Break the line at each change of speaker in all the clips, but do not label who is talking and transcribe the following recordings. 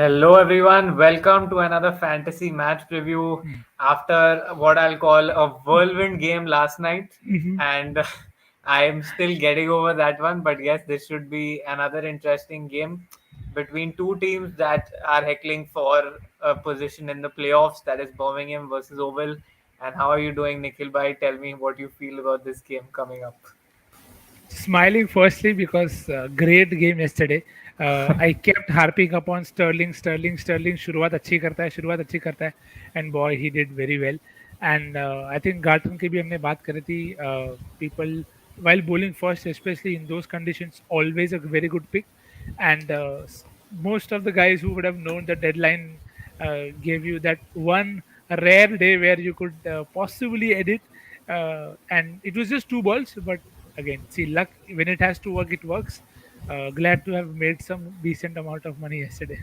Hello, everyone. Welcome to another fantasy match preview after what I'll call a whirlwind game last night.
Mhm.
And I am still getting over that one. But yes, this should be another interesting game between two teams that are heckling for a position in the playoffs. That is Birmingham versus Oval. And how are you doing, Nikhil Bhai? Tell me what you feel about this game coming up.
Smiling firstly because great game yesterday. I kept harping upon Sterling, Sterling, Sterling. शुरुआत अच्छी करता है, and boy he did very well. And I think Garton की भी हमने बात करी थी. People while bowling first, especially in those conditions, always a very good pick. And most of the guys who would have known the deadline gave you that one rare day where you could possibly edit. And it was just two balls, but again, see, luck when it has to work, it works. Glad to have made some decent amount of money yesterday.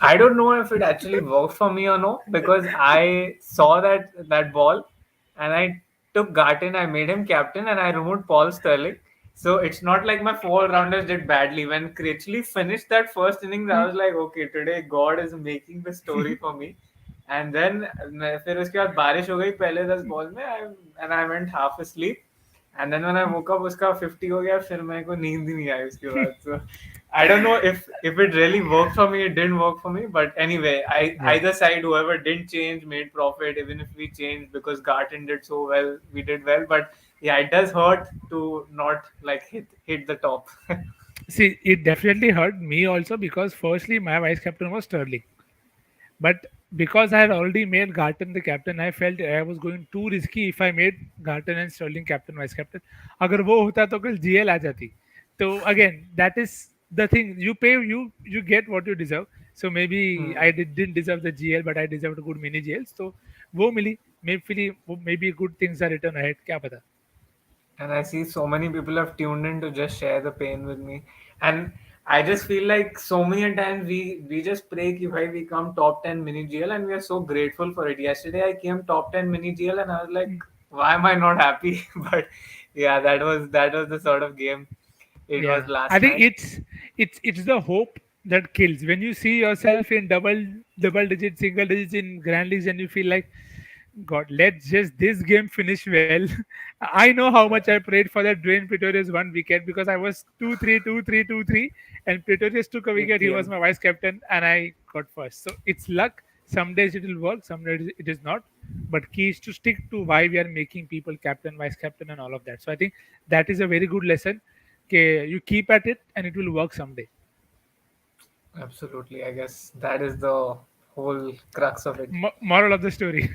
I don't know if it actually worked for me or no because I saw that ball and I took Garten, I made him captain, and I removed Paul Sterling. So it's not like my four rounders did badly. When Critchley finished that first innings, I was like, okay, today God is making the story for me. And then फिर उसके बाद बारिश हो गई पहले 10 ball में and I went half asleep. And then when I woke up, उसका 50 हो गया फिर मेरे को नींद ही नहीं आई उसके बाद. So I don't know if it really worked for me. It didn't work for me, but anyway, I
Yeah.
either side, whoever didn't change made profit. Even if we changed because Garten did so well, we did well. But yeah, it does hurt to not like hit the top.
See, it definitely hurt me also because firstly, my vice captain was Sterling. But because I had already made Garton the captain, I felt I was going too risky if I made Garton and Sterling captain, vice captain. अगर वो होता तो कल GL आ जाती. So again, that is the thing. You get what you deserve. So maybe
Hmm.
didn't deserve the GL, but I deserved a good mini GL. So वो मिली. Maybe good things are written ahead. क्या पता.
And I see so many people have tuned in to just share the pain with me. And I just feel like so many times we just pray कि भाई we come top 10 mini GL and we are so grateful for it. Yesterday I came top 10 mini GL and I was like, why am I not happy? But yeah, that was the sort of game it was
Yeah, I
last
think
night.
it's the hope that kills. When you see yourself in double digits, single digits in grand leagues, and you feel like, God, let's just this game finish well. I know how much I prayed for that Dwayne Pretorius one wicket because I was 2-3, 2-3, 2-3, and Pretorius took a
It
wicket. He was
came.
my vice captain, and I got first. So it's luck. Some days it will work, some days it is not. But key is to stick to why we are making people captain, vice captain, and all of that. So I think that is a very good lesson. Okay, you keep at it, and it will work someday.
Absolutely. I guess that is the whole crux of it.
Moral of the story.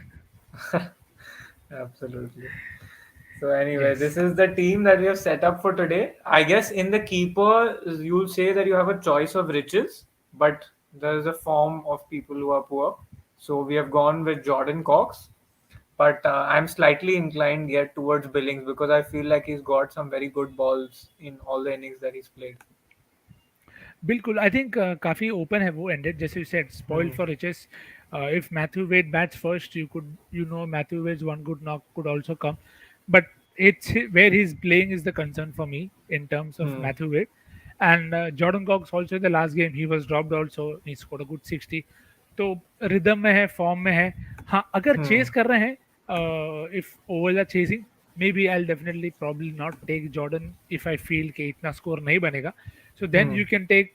Absolutely. So anyway,
Yes.
this is the team that we have set up for today. I guess in the keeper, you'll say that you have a choice of riches, but there is a form of people who are poor. So we have gone with Jordan Cox, but I'm slightly inclined yet towards Billings because I feel like he's got some very good balls in all the innings that he's played.
बिल्कुल, I think काफ़ी open है वो ended जैसे you said spoiled
Hmm.
For riches. If Matthew Wade bats first, Matthew Wade's one good knock could also come, but where he's playing is the concern for me in terms of
Hmm.
Matthew Wade. And Jordan Cox also in the last game he was dropped also, he scored a good 60. तो rhythm में है, form में है. हाँ, अगर
Hmm.
Chess कर रहे हैं, if overs are chasing, maybe I'll definitely probably not take Jordan if I feel कि इतना स्कोर नहीं बनेगा. So then
Hmm.
you can take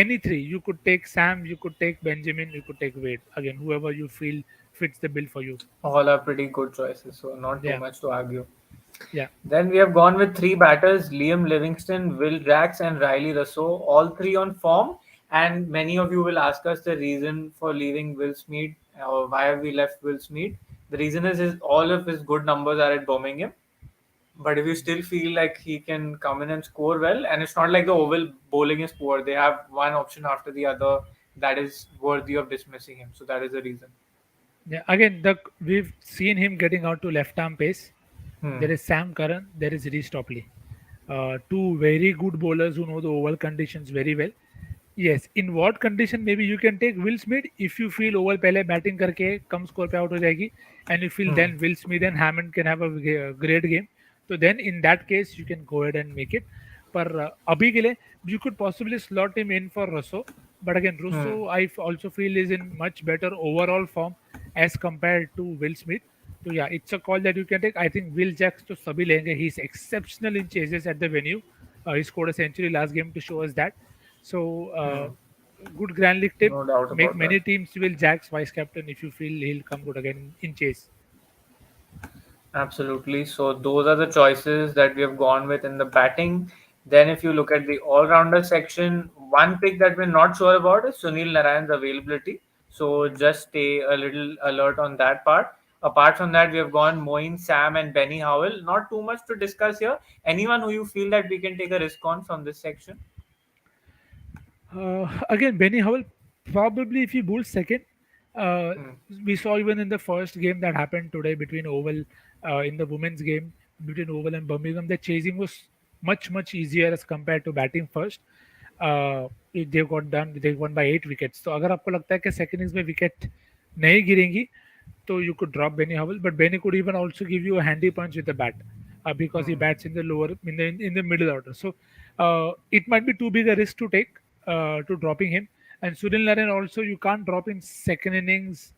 any three. You could take Sam, you could take Benjamin, you could take Wade. Again, whoever you feel fits the bill for you.
All are pretty good choices, so not too
Yeah,
much to argue.
yeah.
Then we have gone with three batters: Liam Livingston, Will Jacks, and Riley Russo, all three on form. And many of you will ask us the reason for leaving Will Smeed or why have we left Will Smeed. The reason is all of his good numbers are at Birmingham. But if you still feel like he can come in and score well, and it's not like the Oval bowling is poor, they have one option after the other that is worthy of dismissing him. So that is the reason.
Yeah, again, the we've seen him getting out to left arm pace.
Hmm.
There is Sam Curran, there is Reece Topley. Two very good bowlers who know the oval conditions very well. Yes, in what condition maybe you can take Will Smith if you feel oval पहले batting करके कम score पे out हो जाएगी, and you feel
Hmm.
then Will Smith and Hammond can have a great game. So then in that case you can go ahead and make it. पर अभी के लिए you could possibly slot him in for Russo. But again,
Hmm.
Russo, also feel is in much better overall form as compared to Will Smith. So yeah, it's a call that you can take. I think Will Jacks to sabhi lenge. He's exceptional in chases at the venue. He scored a century last game to show us that. So
Hmm.
good Grand League tip.
No doubt
Make
about that.
many teams Will Jacks vice captain if you feel he'll come good again in chase.
Absolutely. So those are the choices that we have gone with in the batting. Then, if you look at the all-rounder section, one pick that we're not sure about is Sunil Narayan's availability. So just stay a little alert on that part. Apart from that, we have gone Moeen, Sam, and Benny Howell. Not too much to discuss here. Anyone who you feel that we can take a risk on from this section?
Again, Benny Howell, probably if he bowls second, uh,
Hmm.
we saw even in the first game that happened today between Oval, in the women's game between Oval and Birmingham, the chasing was much easier as compared to batting first. They got done, they won by 8 wickets. तो अगर आपको लगता है कि second innings में wicket नहीं गिरेंगी so you could drop Benny Howell, but Benny could even also give you a handy punch with the bat because he
Hmm.
bats in the lower in the middle order. So it might be too big a risk to take to dropping him. And Sunil Narayan also you can't drop in second innings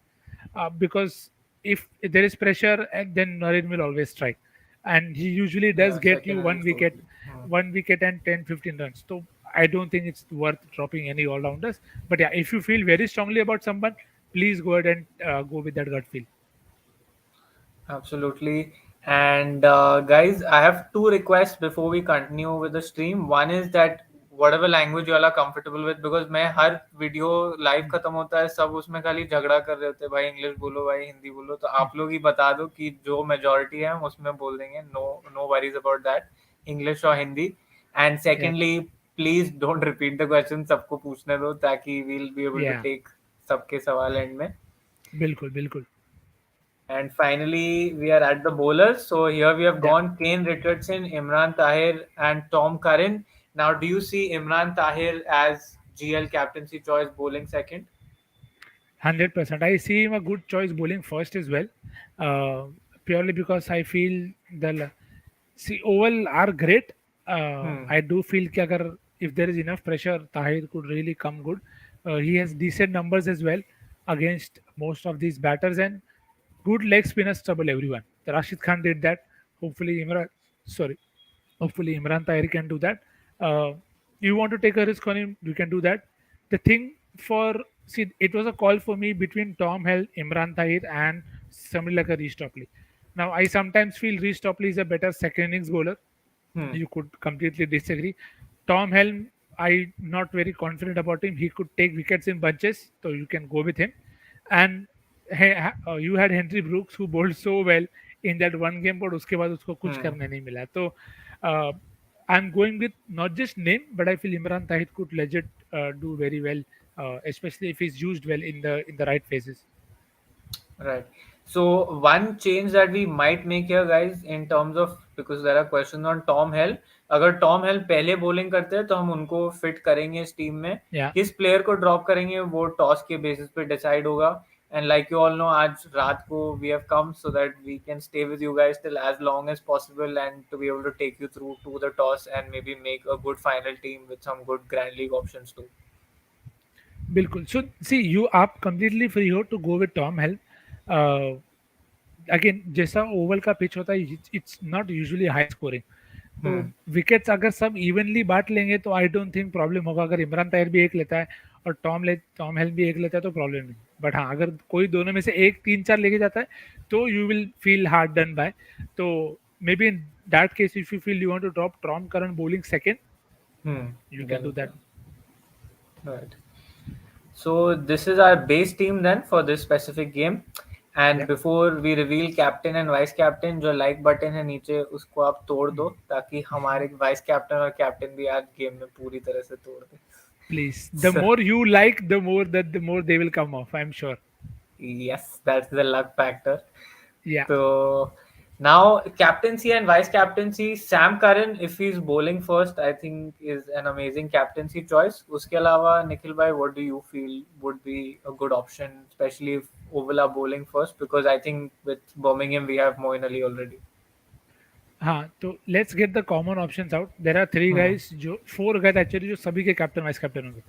because if there is pressure, and then Narayan will always strike, and he usually does
Yeah,
get
second
you
innings would be. Hmm.
1 wicket and 10-15 runs. So I don't think it's worth dropping any all rounders. But yeah, if you feel very strongly about someone, please go ahead and go with that gut feel.
Absolutely. And guys, I have two requests before we continue with the stream. One is that whatever language you all are comfortable with, because मैं हर video live
Hmm.
खत्म होता है सब उसमें खाली झगड़ा कर रहे होते हैं, भाई इंग्लिश बोलो भाई हिंदी बोलो, तो
Hmm.
आप लोग ही बता दो कि जो मेजोरिटी है हम उसमें बोल देंगे. No no worries about that, English और Hindi. And
Yeah,
secondly, please don't repeat the question, सबको पूछने दो ताकि we'll be able to
yeah,
take सबके सवाल एंड में.
बिल्कुल, बिल्कुल.
And finally, we are at the bowlers. So here we have
Yeah,
gone Kane, Richardson, Imran Tahir, and Tom Curran. Now, do you see Imran Tahir as GL captaincy choice bowling second?
100%. I see him a good choice bowling first as well, uh, purely because I feel see oval are great.
Hmm.
I do feel कि अगर if there is enough pressure, Tahir could really come good. He has decent numbers as well against most of these batters and good leg spinners trouble everyone. Rashid Khan did that. Hopefully sorry, hopefully Imran Tahir can do that. Uh, you want to take a risk on him, you can do that. The thing for see, it was a call for me between Tom Hell, Imran Tahir, and somebody like a Reece Topley. Now I sometimes feel Reece Topley is a better second innings bowler.
Hmm.
You could completely disagree. Tom Helm, I'm not very confident about him. He could take wickets in bunches, so you can go with him. And you had Henry Brooks who bowled so well in that one game, but उसके बाद उसको कुछ
Hmm.
करने नहीं मिला. तो uh, I'm going with not just name, but I feel Imran Tahir could legit do very well, especially if he's used well in the right phases.
Right. So one change that we might make here, guys, in terms of, because there are questions on Tom Hell. अगर Tom hello पहले bowling करते हैं तो हम उनको fit करेंगे इस team में.
Yeah.
किस प्लेयर को ड्रॉप करेंगे वो टॉस के बेसिस पे डिसाइड होगा. And like you all know, आज रात को we have come so that we can stay with you guys till as long as possible and to be able to take you through to the toss and may be make a good final team with some good grand league options too.
बिल्कुल. So see, you आप completely free हो to go with Tom Helm. Uh, again जैसा Oval का pitch होता है it's not usually high scoring. तो
Hmm.
Wickets अगर सब इवनली बांट लेंगे तो आई डोंट थिंक प्रॉब्लम होगा. अगर इमरान ताहिर भी एक लेता है और टॉम हेल्म भी एक लेता है तो प्रॉब्लम नहीं. बट हाँ, अगर कोई दोनों में से एक 3-4 लेके जाता है तो you will feel hard done by. तो maybe in that case if you feel you want to drop Tom Curran bowling second,
Hmm.
you can
Then
do
you
that.
can. Right. So this is our base team then for this specific game.
Yeah.
And before we reveal captain and vice captain, जो like button है नीचे उसको आप तोड़ दो ताकि हमारे vice captain और captain भी आज game में पूरी तरह से तोड़ दे.
Please, the
So
more you like, the more they will come off, I'm sure.
yes, that's the luck factor.
Yeah.
So now captaincy and vice captaincy, Sam Curran, if he's bowling first, I think is an amazing captaincy choice. उसके अलावा निखिल भाई, what do you feel would be a good option, especially if Oval are bowling first? Because I think with Birmingham we have Moeen Ali already.
हाँ, तो let's get the common options out. There are three
Hmm.
Guys, जो four guys actually, जो सभी के captain vice captain होंगे.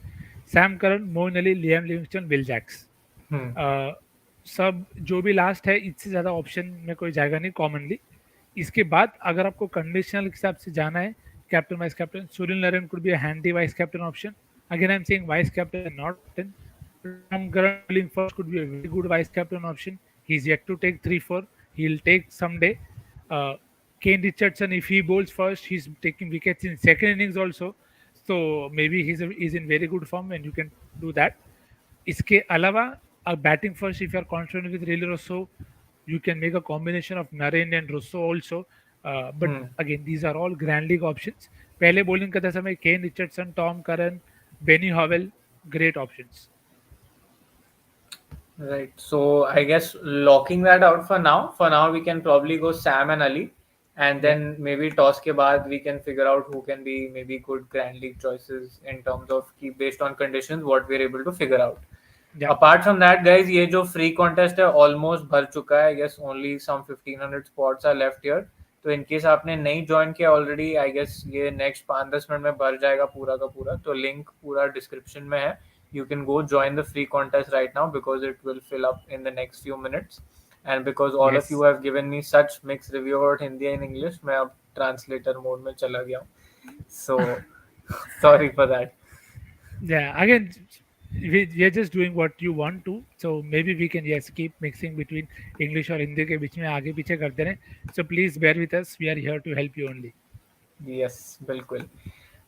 Sam Curran, Moeen Ali, Liam Livingstone, Will Jacks.
Hmm.
Uh, सब जो भी लास्ट है इससे ज़्यादा ऑप्शन में कोई जाएगा नहीं कॉमनली। इसके बाद अगर आपको कंडीशनल के हिसाब से जाना है, captain vice captain, Sunil Narine could be a handy vice captain option. Again I am saying vice captain not captain. Tom Grant bowling first could be a very good vice captain option. He's yet to take 3-4. He'll take someday. Uh, Kane Richardson, if he bowls first, he's taking wickets in second innings also. So maybe he's in very good form and you can do that. इसके अलावा batting first, if you are confident with Riley Rosso, you can make a combination of Naren and Rosso also. But
Hmm.
again, these are all grand league options. पहले bowling करते समय Kane Richardson, Tom Curran, Benny Howell, great options.
Right. So I guess locking that out for now. For now, we can probably go Sam and Ali, and
Yeah,
then maybe toss ke baad we can figure out who can be maybe good Grand League choices in terms of based on conditions what we're able to figure out.
yeah.
Apart from that, guys, ये जो free contest है almost भर चुका है. I guess only some 1500 spots are left here. तो in case आपने नहीं join किया already, I guess ये next 5-10 मिनट में भर जाएगा पूरा का पूरा. तो link पूरा description में है. You can go join the free contest right now because it will fill up in the next few minutes. And because all of you
Yes.
have given me such mixed review about Hindi and English, मैं अब translator mode में चला गया हूँ. So sorry for that.
Yeah. Again, we're just doing what you want to. So maybe we can yes keep mixing between English और हिंदी के बीच में आगे पीछे करते रहें. So please bear with us. We are here to help you only.
Yes, बिल्कुल.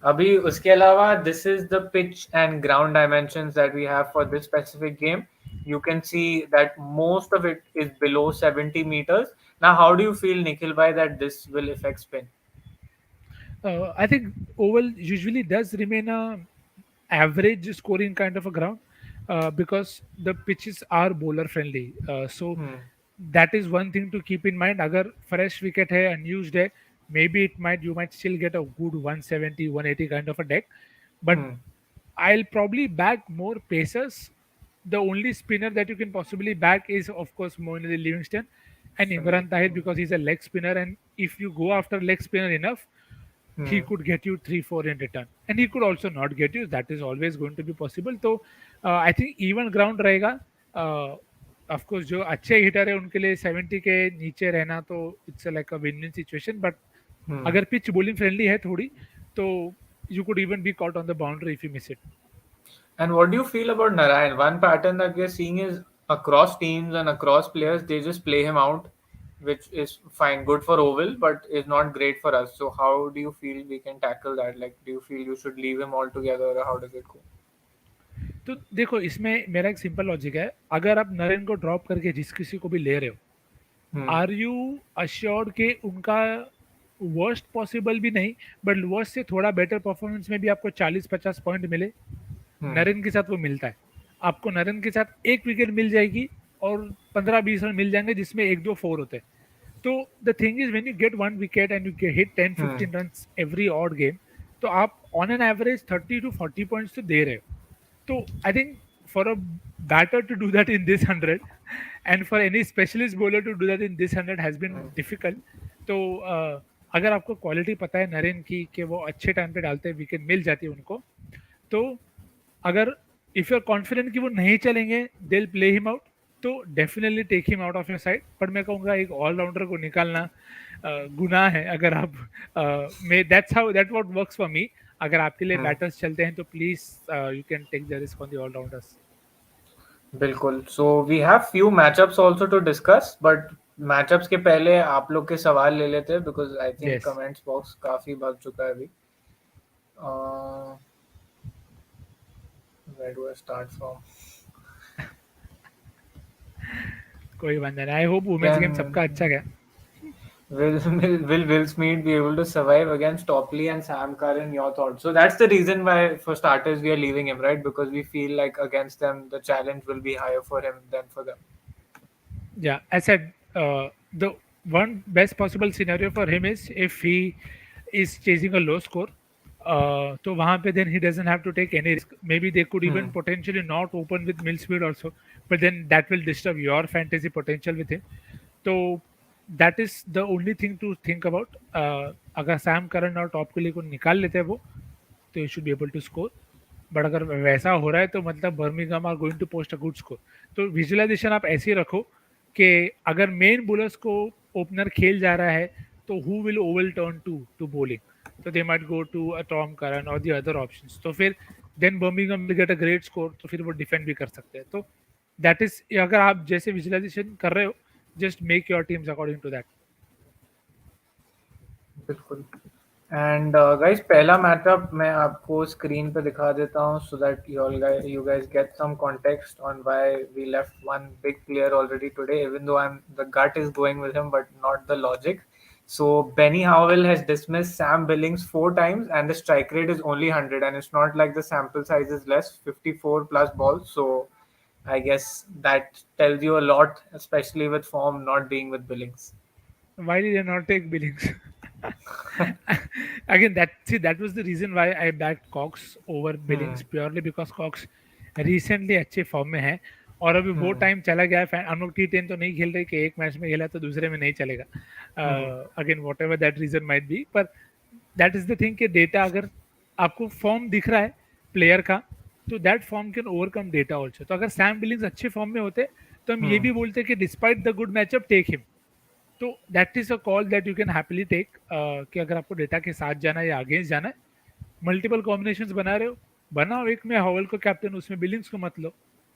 अभी उसके अलावा this is the pitch and ground dimensions that we have for this specific game. You can see that most of it is below 70 meters. Now, how do you feel, Nikhil, by that this will affect spin?
I think oval usually does remain a average scoring kind of a ground because the pitches are bowler friendly. So
Hmm.
that is one thing to keep in mind. अगर fresh wicket है unused है, maybe you might still get a good 170, 180 kind of a deck. But
Hmm.
I'll probably back more pacers. The only spinner that you can possibly back is, of course, Moeen Ali Livingston and
Sunday.
Imran Tahir because he's a leg spinner. And if you go after leg spinner enough, he
Hmm.
could get you 3-4 in return. And he could also not get you. That is always going to be possible. So I think even ground रहेगा. Of course, जो अच्छे heater है उनके लिए 70 के नीचे रहना तो it's like a win win situation. But
Hmm.
अगर पिच बॉलिंग फ्रेंडली है थोड़ी तो you could even be caught on the boundary if you miss it.
And what do you feel about Narayan? One pattern that we're seeing is across teams and across players, they just play him out, which is fine, good for Oval, but is not great for us. So, how do you feel we can tackle that? Like, do you feel you should leave him altogether, or how does it go?
तो देखो इसमें मेरा एक simple logic है. अगर आप नरेन को drop करके जिस किसी को भी ले रहे हो,
Hmm.
आर यू अश्योर्ड के उनका वर्स्ट पॉसिबल भी नहीं बट वर्स्ट से थोड़ा बेटर परफॉर्मेंस में भी आपको 40-50 पॉइंट मिले?
Hmm.
नरेन के साथ वो मिलता है. आपको नरेन के साथ एक विकेट मिल जाएगी और 15-20 रन मिल जाएंगे जिसमें एक दो फोर होते हैं. तो the thing is when you get one wicket and you hit 10-15
Hmm.
Run every odd game, तो आप on an average 30 to 40 points तो दे रहे हो. So I think for a batter to do that in this 100 and for any specialist bowler to do that in this 100 has been
Hmm.
difficult. तो अगर आपको quality पता है नरेन की कि वो अच्छे टाइम पे डालते हैं, विकेट मिल जाती है उनको, तो अगर इफ यू आर कॉन्फिडेंट कि वो नहीं चलेंगे they will play him out, तो definitely take him out of your side. पर मैं कहूँगा एक ऑलराउंडर को निकालना गुनाह है. अगर आप that's how that what works for me. अगर आपके लिए
Hmm.
बैटर्स चलते हैं तो please you can take the risk on the allrounders.
बिल्कुल. So we have few matchups also to discuss, but matchups के पहले आप लोग के सवाल ले लेते हैं because I think
yes,
comments box काफी भर चुका है अभी. Uh, where do I start from?
कोई बंदा नहीं. I hope women's game
Can
सबका अच्छा गया.
Will Smith be able to survive against Topley and Sam Curran? Your thoughts? So that's the reason why, for starters, we are leaving him, right? Because we feel like against them, the challenge will be higher for him than for them.
Yeah, I said the one best possible scenario for him is if he is chasing a low score. तो वहाँ पे then he doesn't have to take any risk. Maybe they could
Hmm.
even potentially not open with mill speed also, but then that will disturb your fantasy potential with him. तो that is the only thing to think about. अगर Sam Curran और top के लिए को निकाल लेते हैं वो, तो you should be able to score. But अगर वैसा हो रहा है तो मतलब Birmingham are going to post a good score. तो विजुअलाइजेशन आप ऐसे ही रखो कि अगर मेन बॉलर्स को ओपनर खेल जा रहा है तो who will Oval turn to bowling, तो they might go to a Tom Curran और द अदर ऑप्शंस, तो फिर then Birmingham will get a great score, तो फिर वो डिफेंड भी कर सकते हैं। तो दैट इज, अगर आप जैसे विजुअलाइजेशन कर रहे हो, just make your teams according to that.
बिल्कुल। एंड गाइस, पहला मैचअप मैं आपको स्क्रीन पे दिखा देता हूँ so that you guys get some context on why we left one big player already today, even though I'm the gut is going with him but not the logic. So Benny Howell has dismissed Sam Billings 4 times and the strike rate is only 100, and it's not like the sample size is less, 54 plus balls. So I guess that tells you a lot, especially with form not being with Billings.
Why did I not take Billings? Again, that was the reason why I backed Cox over Billings,
Hmm.
purely because Cox recently अच्छे form में है, और अभी वो
Hmm.
Time चला गया है। हम लोग T10 तो नहीं खेल रहे कि एक मैच में खेला तो दूसरे में नहीं चलेगा।
Hmm.
Again whatever that reason might be, पर दैट इज द थिंग कि डेटा अगर आपको फॉर्म दिख रहा है प्लेयर का, तो that form can overcome data also. तो अगर सैम बिलिंग्स अच्छे फॉर्म में होते तो हम ये
Hmm.
भी बोलते कि despite the good matchup take him. तो that is a call that you can happily take, कि अगर आपको डेटा के साथ जाना है या अगेंस्ट जाना है, मल्टीपल कॉम्बिनेशंस बना रहे हो, बनाओ एक में हॉवल को कैप्टन, उसमें बिलिंग्स को मत लो,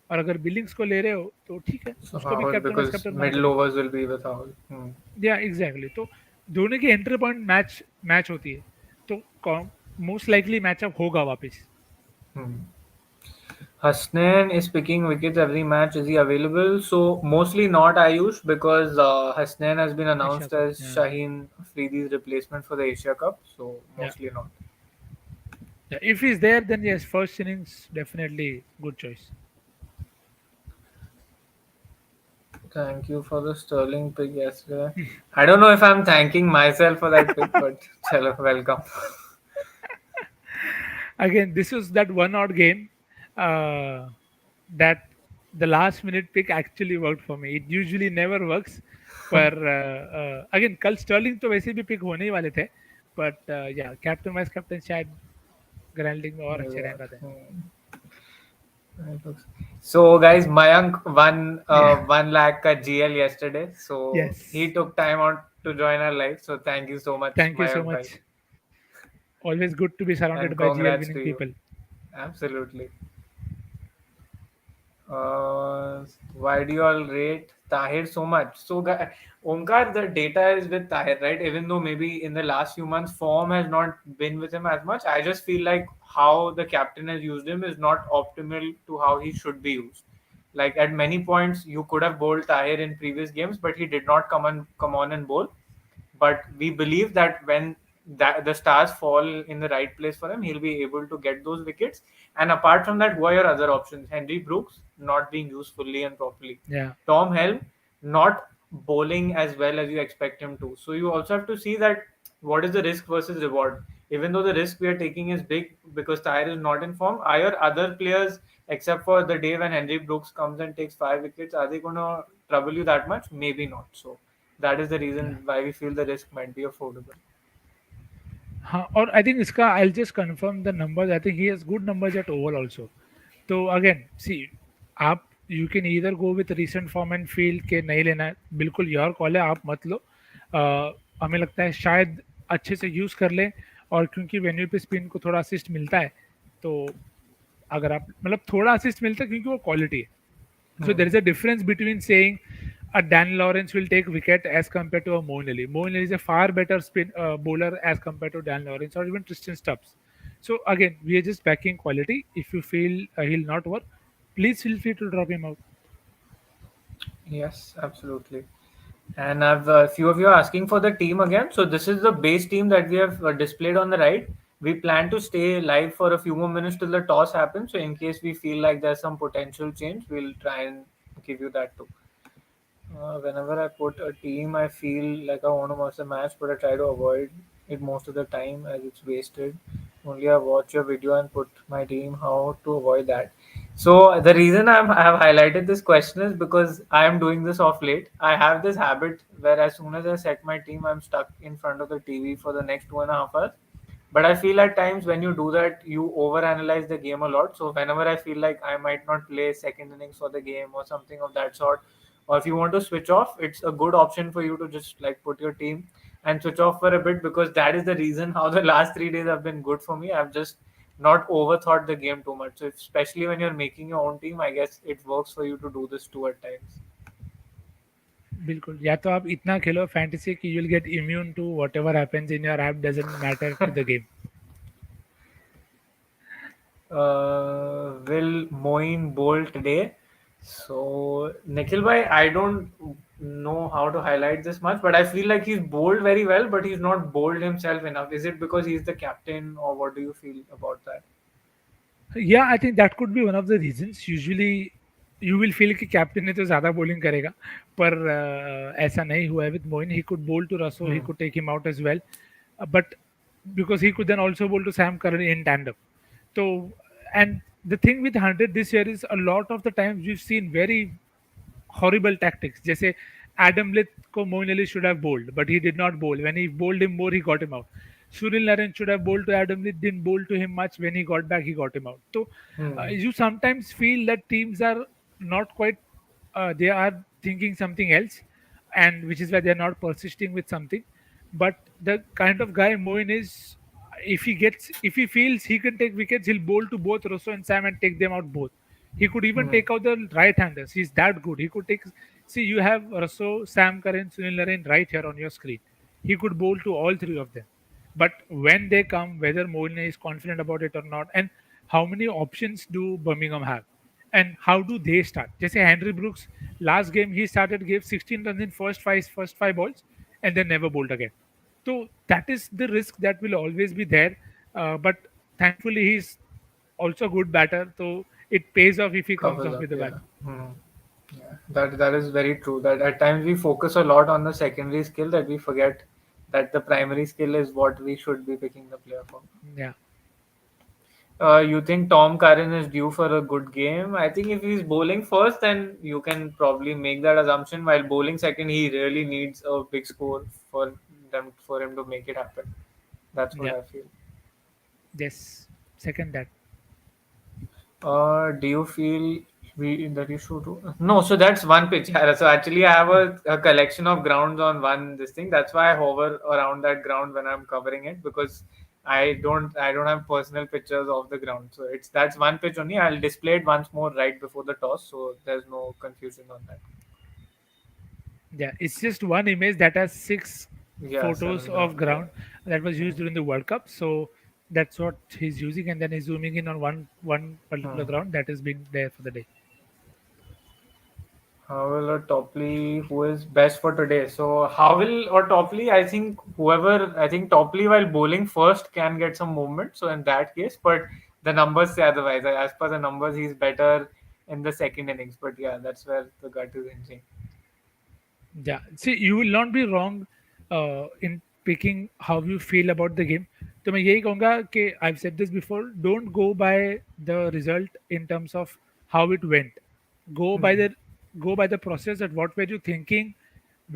और अगर बिलिंग्स को ले रहे हो तो ठीक है,
So
उसको भी
Howell,
captain vice
because
captain बना के
middle
रखो।
overs will be with Howell. Hmm.
या एग्जैक्टली, तो दोनों की एंट्री पॉइंट मैच मैच होती है, तो मोस्ट लाइकली मैचअप होगा वापस।
Hmm. Hasnain is picking wickets every match. Is he available? So mostly not Ayush, because Hasnain has been
Asia
announced
cup,
as Shaheen Afridi's replacement for the Asia Cup. So
या
mostly not.
If is there then yes, first innings definitely good choice.
Thank you for the Sterling pick yesterday. I don't know if I'm thanking myself for that pick, but chalo, welcome.
Again, this was that one odd game, uh, that the last minute pick actually worked for me. It usually never works, पर again कल Stirling तो वैसे भी pick होने ही वाले थे, but या captain vice captain शायद ग्रैंडिंग में और अच्छे रह पाते हैं।
So guys, Mayank won
Yeah.
1 lakh ka GL yesterday. So he
Yes.
took time out to join our live. So thank you so much,
Thank you so
Mayank bhai,
much. Always good to be
and
surrounded by GL
congrats
winning
to you.
people.
Absolutely. Why do you all rate Tahir so much? So, Omkar, the data is with Tahir, right? Even though maybe in the last few months form has not been with him as much, I just feel like how the captain has used him is not optimal to how he should be used. Like at many points, you could have bowled Tahir in previous games, but he did not come on and bowl. But we believe that when the stars fall in the right place for him, he'll be able to get those wickets. And apart from that, who are your other options? Henry Brooks not being used fully and properly.
Yeah.
Tom Helm not bowling as well as you expect him to. So you also have to see that what is the risk versus reward. Even though the risk we are taking is big because Tyre is not in form, are your other players, except for the day when Henry Brooks comes and takes 5 wickets, are they going to trouble you that much? Maybe not. So that is the
Yeah.
reason why we feel the risk might be affordable.
हाँ, और I think इसका I just confirm the numbers, I think he has good numbers at Oval also. तो again see, आप you can either go with recent form and feel के नहीं लेना है, बिल्कुल योर कॉल है, आप मत लो। हमें लगता है शायद अच्छे से यूज़ कर लें, और क्योंकि वेन्यू पे स्पिन को थोड़ा असिस्ट मिलता है, तो अगर आप मतलब थोड़ा असिस्ट मिलता है क्योंकि वो क्वालिटी है। So
Hmm.
there is a difference between saying a Dan Lawrence will take wicket as compared to a Moeen Ali. Moeen Ali is a far better spin bowler as compared to Dan Lawrence or even Tristan Stubbs. So again, we are just backing quality. If you feel he'll not work, please feel free to drop him out.
Yes, absolutely. And I've a few of you are asking for the team again. So this is the base team that we have displayed on the right. We plan to stay live for a few more minutes till the toss happens. So in case we feel like there's some potential change, we'll try and give you that too. Whenever I put a team, I feel like I want to watch the match, but I try to avoid it most of the time as it's wasted. Only I watch your video and put my team. How to avoid that? So the reason I have highlighted this question is because I am doing this off late. I have this habit where as soon as I set my team, I'm stuck in front of the TV for the next 2.5 hours. But I feel at times when you do that, you overanalyze the game a lot. So whenever I feel like I might not play second innings for the game or something of that sort, or if you want to switch off, it's a good option for you to just like put your team and switch off for a bit, because that is the reason how the last 3 days have been good for me. I've just not overthought the game too much. So especially when you're making your own team, I guess it works for you to do this too at times.
बिल्कुल, या तो आप इतना खेलो fantasy कि you will get immune to whatever happens in your app doesn't matter to the game.
Will Moin bowl today? So Nikhil bhai, I don't know how to highlight this much, but I feel like he's bowled very well, but he's not bowled himself enough. Is it because he's the captain, or what do you feel about that?
या I think that could be one of the reasons. Usually you will feel कि captain ने तो ज़्यादा bowling करेगा, पर ऐसा नहीं हुआ है with Moeen. He could bowl to Rossouw, he
Hmm.
Could take him out as well, but because he could then also bowl to Sam Curran in tandem. So, and the thing with 100 this year is a lot of the times we've seen very horrible tactics. जैसे Adam Lith को Moeen Ali should have bowled, but he did not bowl. When he bowled him more, he got him out. Sunil Narine should have bowled to Adam Lith, didn't bowl to him much. When he got back, he got him out. So
Hmm.
you sometimes feel that teams are not quite, they are thinking something else, and which is why they're not persisting with something. But the kind of guy Moeen is, if he feels he can take wickets, he'll bowl to both Russo and Sam and take them out both. He could even
Hmm.
take out the right-handers. He's that good. He could take. See, you have Russo, Sam Curran, Sunil Narine right here on your screen. He could bowl to all three of them. But when they come, whether Moline is confident about it or not, and how many options do Birmingham have, and how do they start? Just say Henry Brooks, last game he started, gave 16 runs in first five balls, and then never bowled again. So that is the risk that will always be there. But thankfully, he's also a good batter, so it pays off if he comes
Covers
off
up,
with a bat.
yeah. Hmm. Yeah, that is very true. That at times we focus a lot on the secondary skill that we forget that the primary skill is what we should be picking the player for.
Yeah,
You think Tom Curran is due for a good game? I think if he's bowling first, then you can probably make that assumption. While bowling second, he really needs a big score for him to make it happen. That's what
yeah,
I feel.
yes. Second that.
Do you feel that you should do? No, so that's one pitch. Yeah, so actually, I have a collection of grounds on one this thing. That's why I hover around that ground when I'm covering it, because I don't have personal pictures of the ground. So that's one pitch only. I'll display it once more right before the toss, so there's no confusion on that.
Yeah, it's just one image that has six
Yeah,
photos
seven
of
ground. Yeah.
ground that was used during the World Cup. So that's what he's using, and then he's zooming in on one particular
Hmm.
ground that has been there for the day.
Howell or Topley, who is best for today? So Howell or Topley, I think I think Topley while bowling first can get some movement. So in that case, but the numbers say otherwise. As per the numbers, he's better in the second innings. But yeah, that's where the gut is hinging.
Yeah, see, you will not be wrong in picking how you feel about the game. तो मैं यही कहूँगा कि I've said this before. Don't go by the result in terms of how it went. Go by
Hmm.
the go by the process. That what were you thinking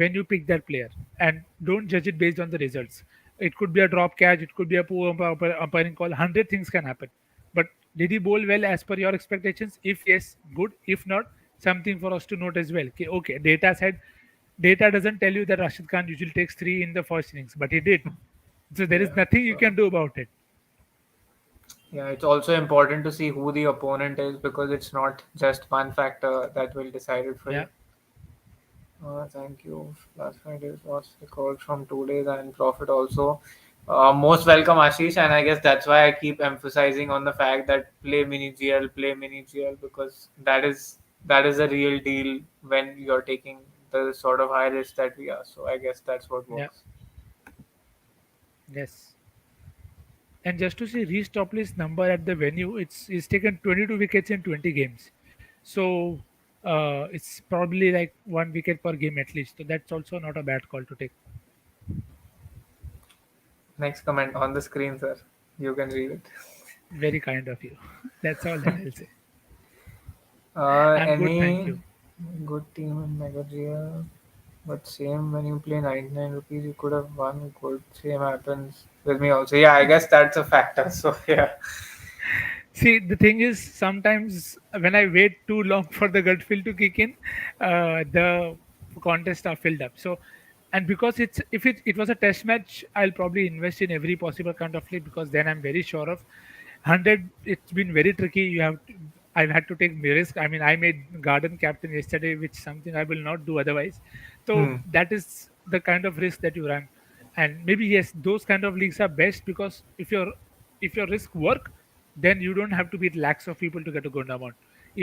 when you pick that player, and don't judge it based on the results. It could be a drop catch. It could be a poor umpiring call. 100 things can happen. But did he bowl well as per your expectations? If yes, good. If not, something for us to note as well. Okay, data doesn't tell you that Rashid Khan usually takes three in the first innings, but he did. So there is
Yeah.
nothing you
So
can do about it.
yeah, it's also important to see who the opponent is, because it's not just one factor that will decide it for
Yeah,
you. Thank you. Last Friday was recalled from 2 days and profit also. Most welcome, Ashish. And I guess that's why I keep emphasizing on the fact that play mini GL, because that is a real deal when you're taking the sort of high risk that we are. So I guess that's what
yeah,
works.
yes. And just to see Reece Topley's number at the venue, it's taken 22 wickets in 20 games. So it's probably like 1 wicket per game at least. So that's also not a bad call to take.
Next comment on the screen, sir. You can read it.
Very kind of you. That's all that I'll say. I'm good, thank
Any
you.
good team in Mega GL? But same when you play 99 rupees, you could have won good. Same happens with me also. Yeah, I guess that's a factor. So yeah.
See, the thing is, sometimes when I wait too long for the gut feel to kick in, the contests are filled up. So, and because it's if it was a test match, I'll probably invest in every possible kind of league because then I'm very sure of 100. It's been very tricky. I've had to take risk. I mean, I made garden captain yesterday, which something I will not do otherwise. So
Hmm.
that is the kind of risk that you run. And maybe yes, those kind of leagues are best because if your risk work, then you don't have to beat lakhs of people to get a good amount.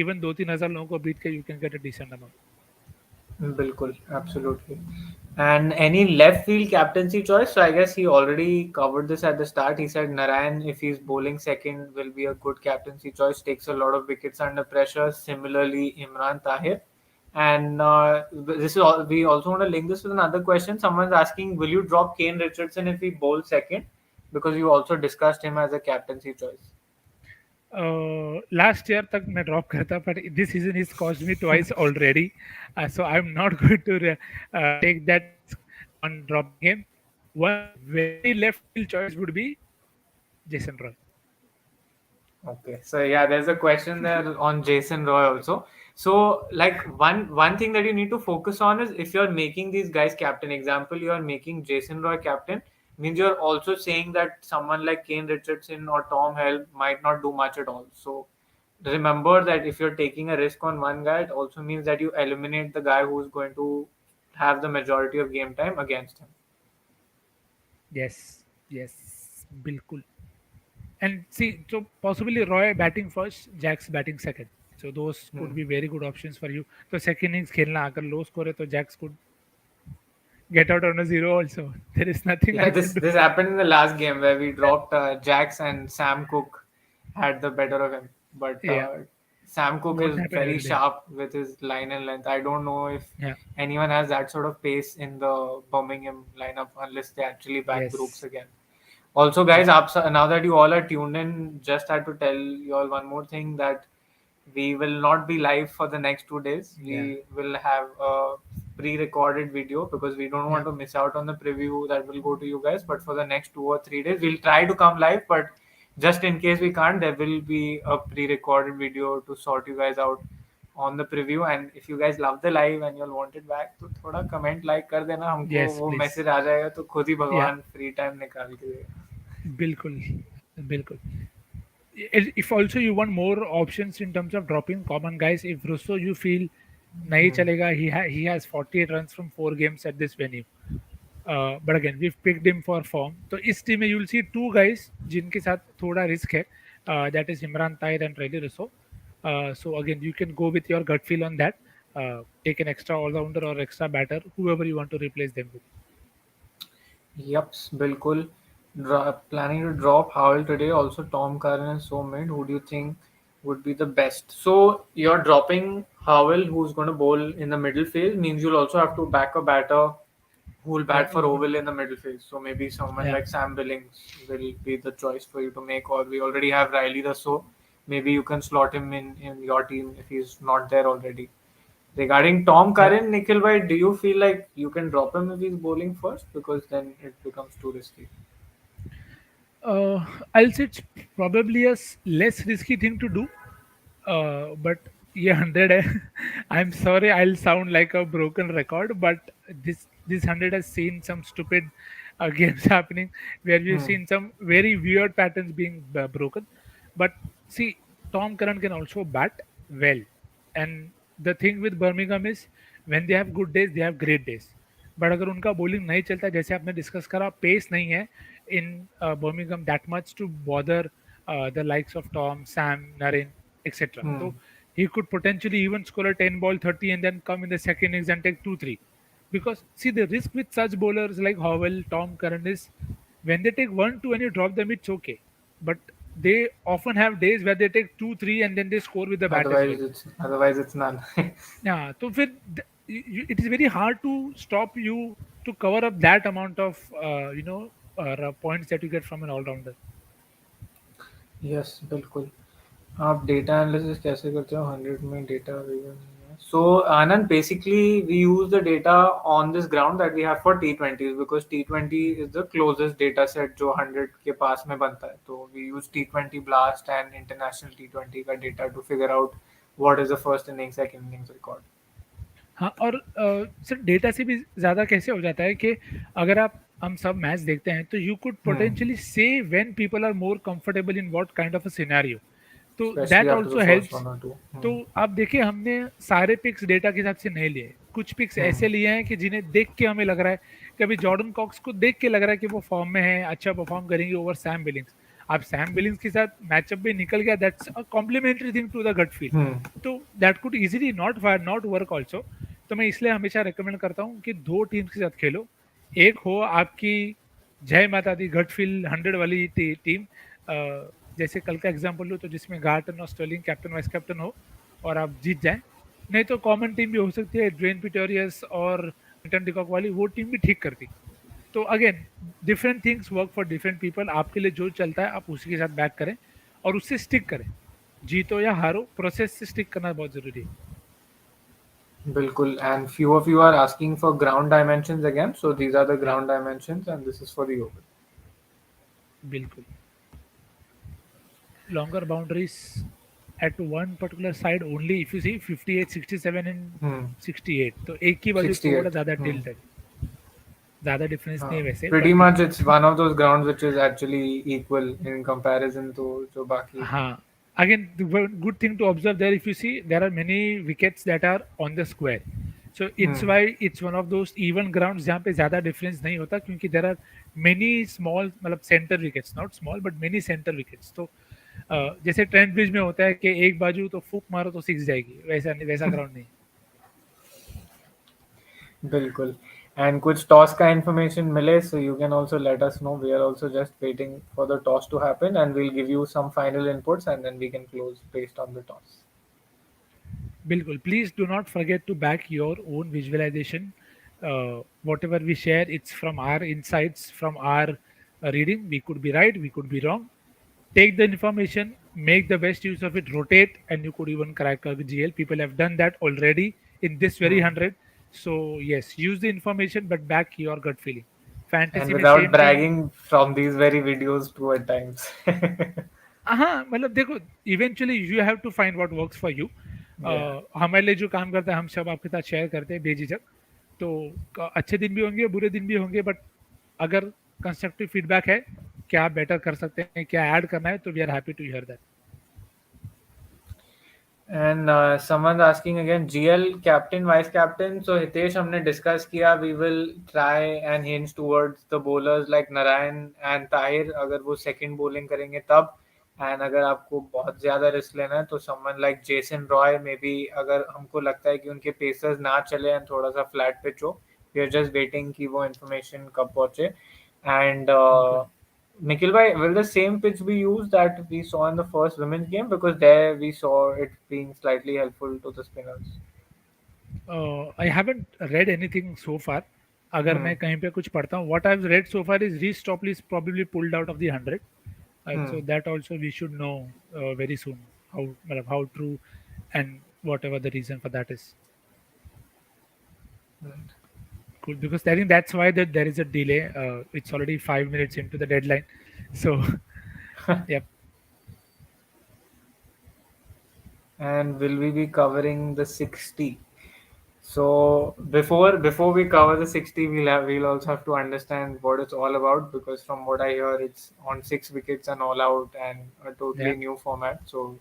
Even 2-3 हजार लोगों को beat के you can get a decent amount.
Bilkul, absolutely. And any left field captaincy choice? So I guess he already covered this at the start. He said Narayan, if he's bowling second, will be a good captaincy choice. Takes a lot of wickets under pressure. Similarly, Imran Tahir. And this is all. We also want to link this with another question. Someone's asking, will you drop Kane Richardson if he bowls second? Because you also discussed him as a captaincy choice.
Last year तक मैं drop करता but this season he's caused me twice already, so I'm not going to take that risk on dropping him. One very left field choice would be Jason Roy.
Okay, so yeah, there's a question there on Jason Roy also. So, like one thing that you need to focus on is if you're making these guys captain. Example, you are making Jason Roy captain, means you're also saying that someone like Kane Richardson or Tom Hell might not do much at all. So, remember that if you're taking a risk on one guy, it also means that you eliminate the guy who's going to have the majority of game time against him.
Yes, yes, बिल्कुल. And see, so possibly Roy batting first, Jack's batting second. So those could
Hmm.
be very good options for you. So second innings खेलना अगर low score है तो Jax could get out on a zero also. There is nothing
Yeah,
I
this
could do.
this happened in the last game where we dropped Jax and Sam Cook had the better of him. But
Yeah,
Sam Cook
won't
is
happen
very
every day.
sharp with his line and length. I don't know if
Yeah.
anyone has that sort of pace in the Birmingham lineup unless they actually back Brooks
Yes.
again. Also,
Yeah.
guys, now that you all are tuned in, just had to tell you all one more thing that we will not be live for the next 2 days.
Yeah.
We will have a pre-recorded video because we don't
Yeah.
want to miss out on the preview that will go to you guys. But for the next 2 or 3 days, we'll try to come live. But just in case we can't, there will be a pre-recorded video to sort you guys out on the preview. And if you guys love the live and you'll want it back, तो थोड़ा comment like कर देना हमको
Yes,
वो
please.
message आ जाएगा तो खुद ही
Yeah.
भगवान free time निकाल के देगा.
बिल्कुल. बिल्कुल. If also you want more options in terms of dropping common guys, if Russo you feel नहीं
Hmm.
चलेगा, he has 48 runs from 4 games at this venue. But again, we've picked him for form. तो इस team में you'll see two guys जिनके साथ थोड़ा risk है. That is Imran Tahir and Riley Russo. So again, you can go with your gut feel on that. Take an extra all-rounder or extra batter, whoever you want to replace them with.
Yups, bilkul. Planning to drop Howell today. Also, Tom Curran and so mid. Who do you think would be the best? So you're dropping Howell, who's going to bowl in the middle phase. Means you'll also have to back a batter who will bat for
Who-
Oval in the middle phase. So maybe someone
yeah.
like Sam Billings will be the choice for you to make. Or we already have Riley Russo. Maybe you can slot him in your team if he's not there already. Regarding Tom
Yeah.
Curran, Nikhil White, do you feel like you can drop him if he's bowling first? Because then it becomes too risky.
Uh, I'll say it's probably a less risky thing to do. But yeah, 100. I'm sorry, I'll sound like a broken record, but this 100 has seen some stupid games happening where we've
Hmm.
seen some very weird patterns being broken. But see, Tom Curran can also bat well, and the thing with Birmingham is when they have good days, they have great days. But अगर उनका bowling नहीं चलता जैसे आपने discuss करा pace नहीं है in Birmingham that much to bother the likes of Tom Sam Narine etc.
Hmm.
So he could potentially even score a 10 ball 30 and then come in the second innings and take 2 3. Because see, the risk with such bowlers like Howell, Tom Curran is when they take 1 2 and you drop them, it's okay. But they often have days where they take 2 3 and then they score with the bat as well.
Otherwise it's none.
Yeah, so फिर it is very hard to stop you to cover up that amount of points that you get from an all-rounder.
Yes, बिल्कुल. आप data analysis कैसे करते हो 100 में data So Anand, basically we use the data on this ground that we have for T20s because T20 is the closest data set जो 100 के पास में बनता है. So we use T20 blast and international T20 का data to figure out what is the first innings, second innings record.
हाँ, और sir data से भी ज़्यादा कैसे हो जाता है कि अगर आप हम सब मैच देखते हैं तो you could
Hmm.
Potentially say when people are more comfortable in what kind of a scenario, तो
Especially
that
after the
also
first
helps.
one or two.
तो आप देखिए हमने सारे पिक्स डेटा के हिसाब से नहीं लिए, कुछ पिक्स
Hmm.
ऐसे लिए हैं कि जिन्हें देख के हमें लग रहा है कि अभी जॉर्डन कॉक्स को देख के लग रहा है कि वो फॉर्म में है, अच्छा परफॉर्म करेंगे ओवर सैम बिलिंग्स। आप सैम बिलिंग्स के साथ मैचअप भी निकल गया, that's a complementary thing to the gut feel.
Hmm.
तो that could easily not work also. तो मैं इसलिए हमेशा रिकमेंड करता हूँ कि दो टीम्स के साथ खेलो। एक हो आपकी जय माता दी गट फील 100 वाली टीम, जैसे कल का एग्जांपल लो तो जिसमें गार्टन और स्टर्लिंग कैप्टन वाइस कैप्टन हो और आप जीत जाएं। नहीं तो कॉमन टीम भी हो सकती है, ड्वेन पिटोरियस और क्विंटन डिकॉक वाली, वो टीम भी ठीक करती। तो again different things work for different people, आपके लिए जो चलता है आप उसी के साथ बैक करें और उससे स्टिक करें। जीतो या हारो, प्रोसेस से स्टिक करना बहुत जरूरी है।
Bilkul. And few of you are asking for ground dimensions again. So these are the
या
ground dimensions, and this is for the oval.
बिल्कुल, longer boundaries at one particular side only, if you see 58 67 and
Hmm.
68, तो एक ही बाजू
68.
थोड़ा ज़्यादा
Hmm.
Tilt है, ज़्यादा difference नहीं है वैसे,
Pretty
but
much it's one of those grounds which is actually equal in comparison to जो बाकी.
हाँ, again the good thing to observe there, if you see there are many wickets that are on the square, so it's
Hmm.
why it's one of those even grounds जहाँ पे ज़्यादा difference नहीं होता, क्योंकि there are many small, मतलब centre wickets, not small but many centre wickets. तो जैसे Trent bridge में होता है कि एक बाजू तो फूक मारो तो सिक्स जाएगी, वैसा नहीं, वैसा ग्राउंड नहीं।
बिल्कुल. And कुछ toss का information मिले, so you can also let us know. We are also just waiting for the toss to happen, and we'll give you some final inputs, and then we can close based on the toss.
बिल्कुल, please do not forget to back your own visualisation. whatever we share, it's from our insights, from our reading. We could be right, we could be wrong. Take the information, make the best use of it, rotate, and you could even crack a GL. People have done that already in this very
Hmm.
100. So yes, use the information but back your gut feeling.
And
Fantasy में
without
same thing।
bragging from these very videos too at times.
हाँ, मतलब देखो, eventually you have to find what works for you.
Yeah.
हमारे लिए जो काम करता है हम सब आपके साथ शेयर करते हैं बेझिझक। तो अच्छे दिन भी होंगे, बुरे दिन भी होंगे, बट अगर कंस्ट्रक्टिव फीडबैक है, क्या बेटर कर सकते हैं, क्या ऐड करना है, तो we are happy to hear that.
And someone's asking again, GL captain, vice captain. So Hitesh, हमने discuss किया. We will try and hinge towards the bowlers like Narayan and Tahir. अगर वो second bowling करेंगे तब, and अगर आपको बहुत ज़्यादा risk लेना है तो someone like Jason Roy, maybe अगर हमको लगता है कि उनके pacers ना चले and थोड़ा सा flat pitch हो, we are just waiting कि वो information कब पहुँचे. And
बिल्कुल।
Nikhil bhai, will the same pitch be used that we saw in the first women's game? Because there we saw it being slightly helpful to the spinners.
I haven't read anything so far. अगर
Hmm.
मैं कहीं पे कुछ पढ़ता हूँ, what I have read so far is Reece Topley is probably pulled out of the 100।
Hmm.
So that also we should know very soon how, मतलब how true and whatever the reason for that is.
Right.
Cool, because I think that's why that there is a delay. It's already 5 minutes into the deadline, so yep.
And will we be covering the 60? So before we cover the 60, we'll also have to understand what it's all about because from what I hear, it's on 6 wickets and all out and a
Yeah,
totally new format. So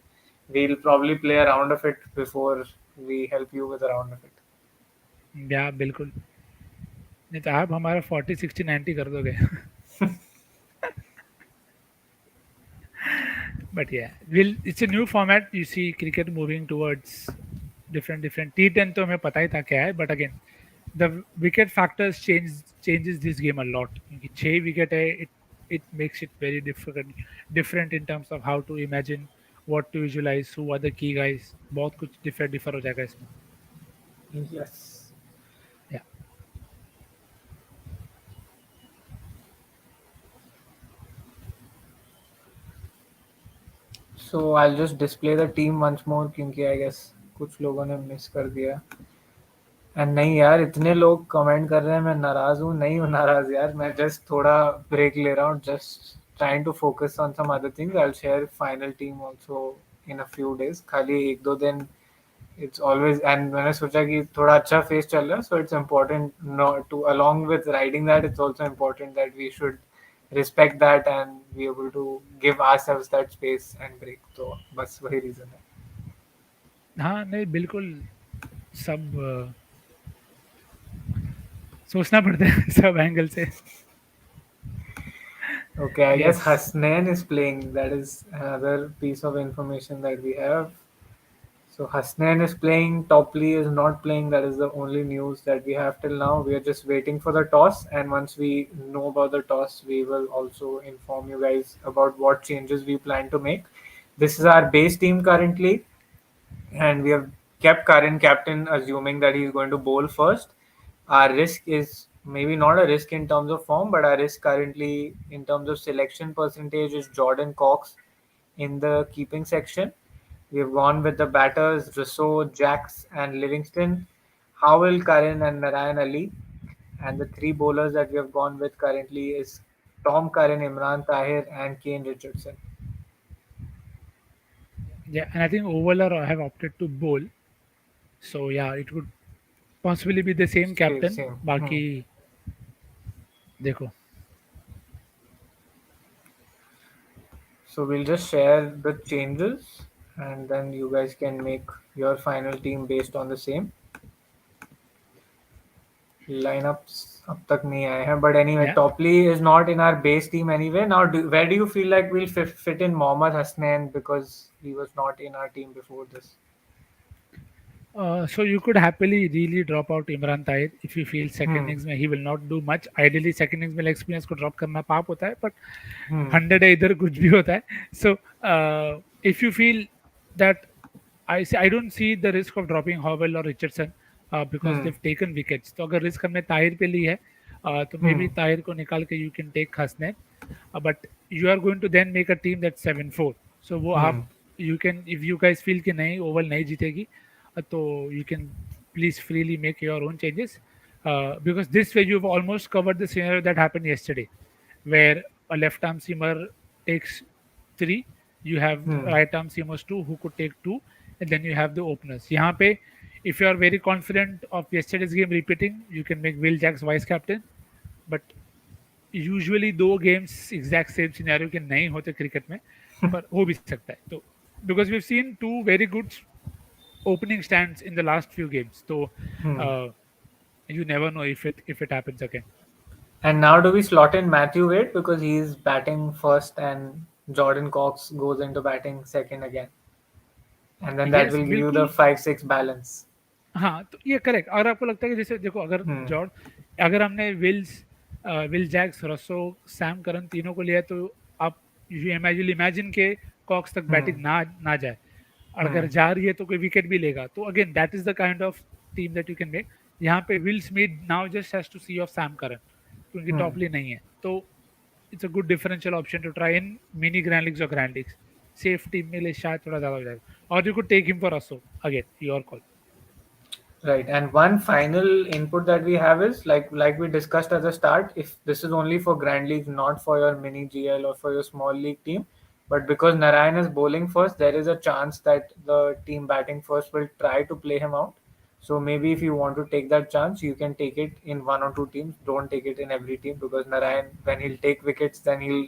we'll probably play a round of it before we help you with a round of it.
yeah, बिल्कुल। नहीं तो आप हमारा 40 60 90 कर दोगे। But yeah, it's a new format. You see cricket moving towards different T10, तो हमें पता ही था क्या है, but again the wicket factors changes this game a lot, क्योंकि 6 विकेट है, it makes it very different in terms of how to imagine, what to visualize, who are the key guys, बहुत कुछ differ हो जाएगा इसमें।
Yes.
Yeah,
So I'll just display the team once more, क्योंकि I guess कुछ लोगों ने miss कर दिया। एंड नहीं यार, इतने लोग कमेंट कर रहे हैं, मैं नाराज हूँ, नहीं हूँ नाराज यार, मैं जस्ट थोड़ा ब्रेक ले रहा हूँ, just trying to focus on some other things. I will share final team also in a few days, खाली एक दो दिन। इट्स ऑलवेज, एंड मैंने सोचा कि थोड़ा अच्छा फेस चल रहा है, so it's important not to, along with writing that, it's also important that we should respect that and be able to give ourselves that space and break. तो बस वही रीजन है।
हाँ, नहीं बिल्कुल सब सोचना पड़ता है सब एंगल से।
Okay, I guess
yes.
Hasnain is playing. That is another piece of information that we have. So Hasnain is playing. Topley is not playing. That is the only news that we have till now. We are just waiting for the toss, and once we know about the toss, we will also inform you guys about what changes we plan to make. This is our base team currently, and we have kept current captain, assuming that he's going to bowl first. Our risk is maybe not a risk in terms of form, but our risk currently in terms of selection percentage is Jordan Cox in the keeping section. We've gone with the batters Rousseau, Jacks, and Livingston, Howell, Karan, and Narayan Ali. And the three bowlers that we have gone with currently is Tom Curran, Imran Tahir, and Kane Richardson.
Yeah, and I think overall I have opted to bowl. So yeah, it could possibly be the same
Stay the
captain.
same.
बाकी देखो।
So we'll just share the changes, and then you guys can make your final team based on the same lineups. अब तक नहीं आए हैं, but anyway,
Yeah.
Topley is not in our base team anyway. Now, where do you feel like we'll fit in Mohammad Hasnain, because he was not in our team before this?
So you could happily really drop out Imran Tahir if you feel second
Hmm.
innings में he will not do much. Ideally second innings में experience को drop करना पाप होता है, but
Hmm.
100 है इधर कुछ भी होता है. So if you feel that I don't see the risk of dropping Howell or Richardson because
Hmm.
they've taken wickets. तो अगर risk हमने ताहिर पे ली है तो मे
Hmm.
बी ताहिर को निकाल के you can take Hasnain, but you are going to then make a team that's 7-4. So वो
Hmm.
आप you can, if you guys feel कि नहीं ओवल नहीं जीतेगी तो you can please freely make your own changes because this way you've almost covered the scenario that happened yesterday where a left arm seamer takes three, you have
Hmm.
right arm seamers two who could take two, and then you have the openers. यहाँ पे if you are very confident of yesterday's game repeating, you can make Will Jacks vice captain, but usually दो games exact same scenario के नहीं होते cricket में, पर हो भी सकता है तो because we have seen two very good opening stands in the last few games. So
Hmm.
you never know if it happens again.
And now, do we slot in Matthew Wade because he's batting first and Jordan Cox goes into batting second again? And then that
Yes,
will give you the
बिल्कुल.
5-6 balance.
हाँ, तो ये correct. और आपको लगता है कि जैसे देखो अगर
Hmm.
जॉर्ज अगर हमने विल जैक्स रसो सैम करन तीनों को लिया तो आप इमेजिन के कॉक्स तक
Hmm.
बैटिंग ना ना जाए,
Hmm.
अगर जा रही है तो कोई विकेट भी लेगा, तो again that is the kind of team that you can make. यहाँ पे Will Smith now just has to see off Sam Curran क्योंकि
Hmm.
टॉपली नहीं है, तो it's a good differential option to try in mini grand leagues और grand leagues. Safe team में लिए शायद थोड़ा ज़्यादा हो जाएगा, और you could take him for Rossouw again, your call.
Right. And one final input that we have is like we discussed at the start, if this is only for Grand League, not for your mini GL or for your small league team, but because Narayan is bowling first, there is a chance that the team batting first will try to play him out. So maybe if you want to take that chance, you can take it in one or two teams. Don't take it in every team, because Narayan, when he'll take wickets, then he'll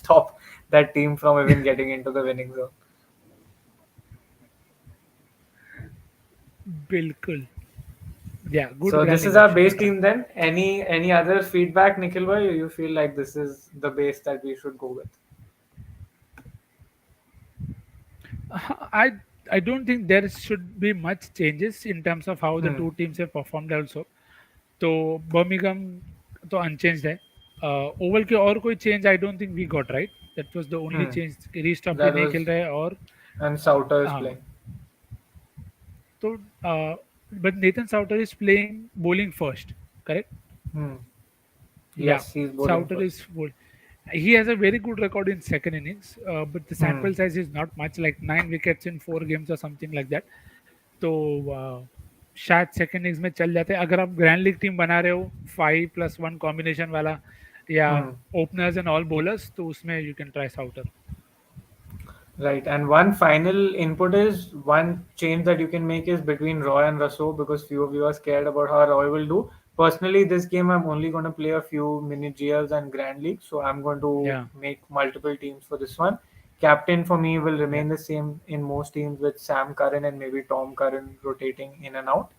stop that team from even getting into the winning zone.
बिल्कुल. Yeah, good
So this is
grounding
our
option
base
to try.
team then. Any other feedback, Nikhil bhai? You feel like this is the base that we should go with?
I I don't think there should be much changes in terms of how the
Hmm.
two teams have performed also. तो Birmingham तो unchanged है. Oval के और कोई change I don't think we got right. That was the only
Hmm.
Change. Reece Topley
That
नहीं खेल
was,
रहे हैं और
and Sauter is
हाँ,
playing.
तो but Nathan Sowter is playing bowling first, correct?
Hmm.
Yeah,
Yes, he's bowling
Sauter
first.
is full. He has a very good record in second innings, but the
Hmm.
sample size is not much, like 9 wickets in 4 games or something like that. तो शायद second innings में चल जाते, अगर आप grand league team बना रहे हो 5+1 कॉम्बिनेशन वाला या
Hmm.
Openers and all bowlers, तो उसमें you can try Sowter.
Right, and one final input is one change that you can make is between Roy and Russo because few of you are scared about how Roy will do. Personally, this game I'm only going to play a few mini GLs and Grand League, so I'm going to
Yeah,
make multiple teams for this one. Captain for me will
yeah,
remain the same in most teams with Sam Curran and maybe Tom Curran rotating in and out,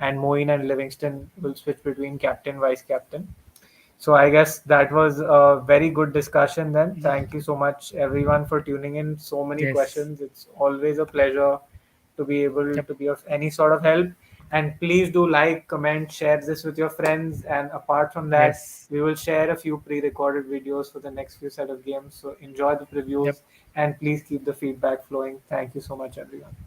and Moeen and Livingston will switch between captain, vice captain. So I guess that was a very good discussion then. Thank you so much everyone for tuning in. So many
yes,
questions. It's always a pleasure to be able
yep,
to be of any sort of help. And please do like, comment, share this with your friends. And apart from that,
yes,
we will share a few pre-recorded videos for the next few set of games. So enjoy the
yep.
previews and please keep the feedback flowing. Thank you so much everyone.